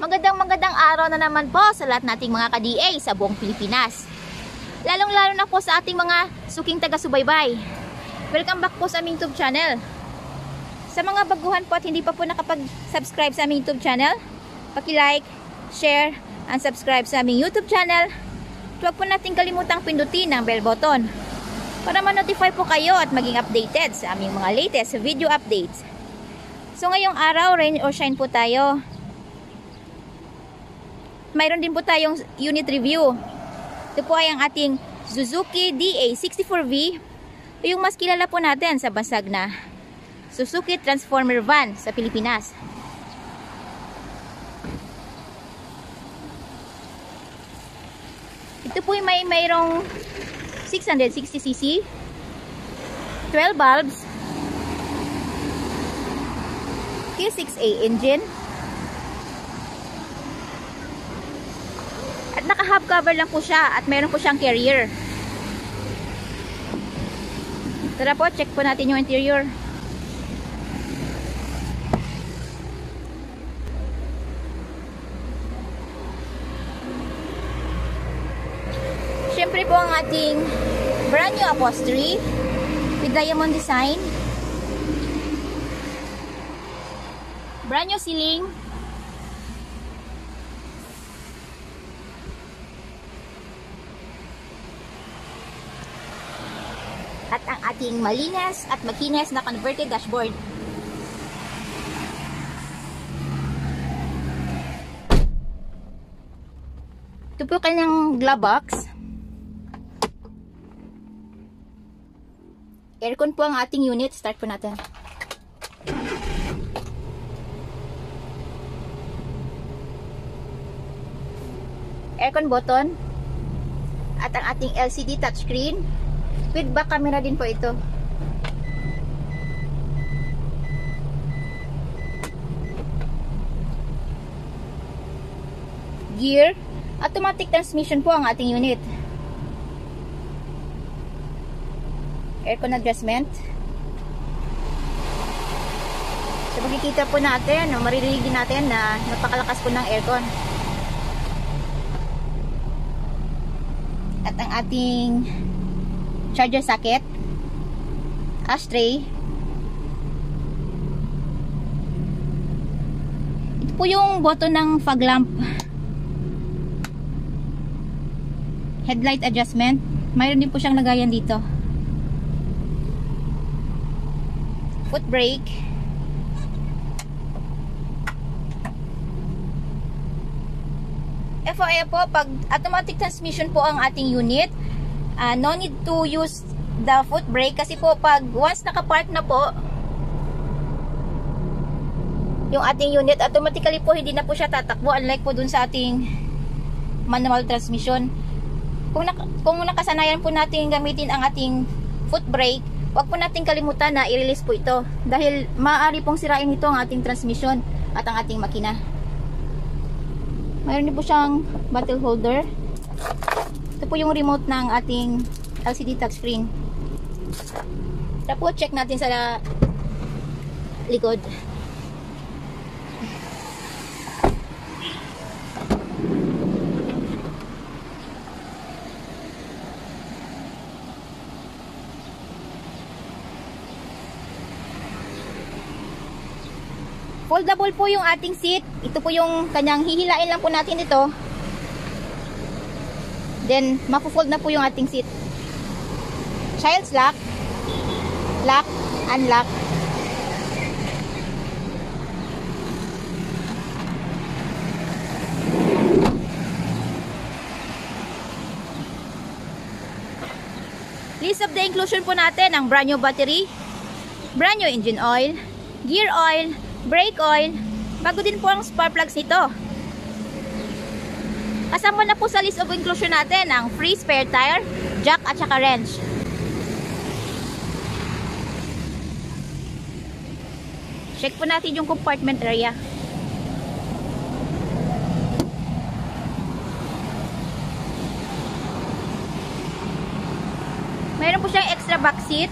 Magandang araw na naman po sa lahat nating mga ka-DA sa buong Pilipinas. Lalong-lalo na po sa ating mga suking taga-subaybay. Welcome back po sa aming YouTube channel. Sa mga baguhan po at hindi pa po nakapag-subscribe sa aming YouTube channel, paki-like, share, and subscribe sa aming YouTube channel. Huwag po natin kalimutang pindutin ang bell button para ma-notify po kayo at maging updated sa aming mga latest video updates. So ngayong araw, rain or shine po tayo. Mayroon din po tayong unit review. Ito po ay ang ating Suzuki DA64V, yung mas kilala po natin sa bansag na Suzuki Transformer Van sa Pilipinas. Ito po ay mayroong 660cc, 12 bulbs, Q6A engine, at naka-hub cover lang po siya at mayroon po siyang carrier. Tara po, check po natin yung interior. Siyempre po ang ating brand new upholstery with diamond design, brand new ceiling, at ang ating malinis at makinis na converted dashboard. Ito po kanyang glove box. Aircon po ang ating unit. Start po natin. Aircon button. At ang ating LCD touchscreen. With back camera din po ito. Gear. Automatic transmission po ang ating unit. Aircon adjustment. So makikita po natin, maririnig din natin na napakalakas po ng aircon. At ang ating charger socket, ashtray. Ito po yung button ng fog lamp. Headlight adjustment. Mayroon din po siyang lagayan dito. Foot brake. FYI po, pag automatic transmission po ang ating unit, no need to use the foot brake kasi po pag once nakapark na po yung ating unit, automatically po hindi na po siya tatakbo, unlike po dun sa ating manual transmission. Kung nakasanayan po natin gamitin ang ating foot brake, wag po natin kalimutan na i-release po ito dahil maaari pong sirain ito ang ating transmission at ang ating makina. Mayroon din po siyang bottle holder. Ito po yung remote ng ating LCD touchscreen. Tapos check natin sa likod. Foldable po yung ating seat. Ito po yung kanyang hihilain lang po natin ito. Then, mapo-fold na po yung ating seat. Child's lock. Lock, unlock. List of the inclusion po natin ang brand new battery, brand new engine oil, gear oil, brake oil, bago din po ang spark plugs nito. Kasama na po sa list of inclusion natin ang free spare tire, jack at saka wrench. Check po natin yung compartment area. Mayroon po siyang extra back seat,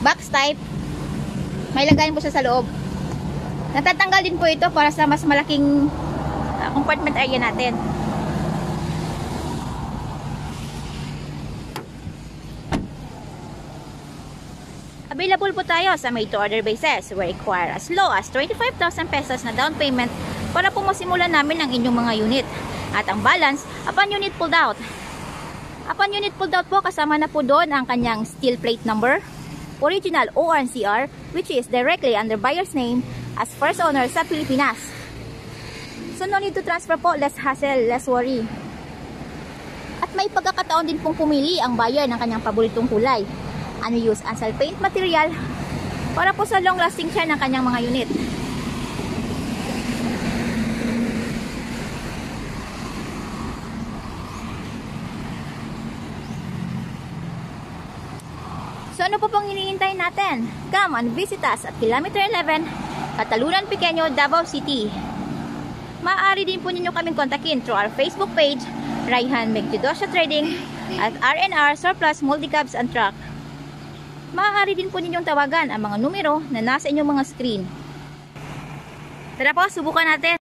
box type. May lagayan po siya sa loob. Natatanggal din po ito para sa mas malaking compartment area natin. Available po tayo sa made-to-order basis. We require as low as 25,000 pesos na down payment para po masimulan namin ang inyong mga unit. At ang balance upon unit pulled out. Upon unit pulled out po, kasama na po doon ang kanyang steel plate number, original ORCR, which is directly under buyer's name as first owner sa Pilipinas. So no need to transfer po, less hassle, less worry. At may pagkakataon din pong pumili ang buyer ng kanyang paboritong kulay. Unused ansal paint material para po sa long lasting siya ng kanyang mga unit. So ano po pong hinihintay natin? Come and visit us at Kilometer 11, Catalunan Pequeño, Davao City. Maaari din po ninyo kaming kontakin through our Facebook page, Raihan Megdudosya Trading, at RNR Surplus Multicabs and Truck. Maaari din po ninyong tawagan ang mga numero na nasa inyong mga screen. Tara po, subukan natin.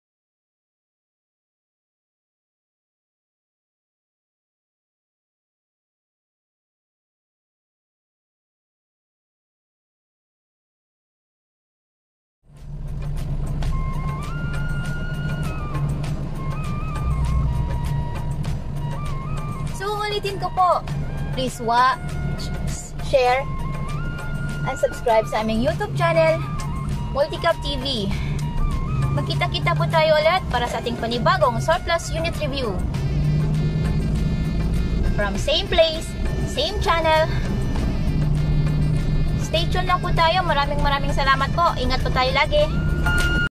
So, ulitin ko po. Please watch, share, and subscribe sa aming YouTube channel, Multicab TV. Magkita-kita po tayo ulit para sa ating panibagong surplus unit review. From same place, same channel. Stay tuned lang po tayo. Maraming salamat po. Ingat po tayo lagi.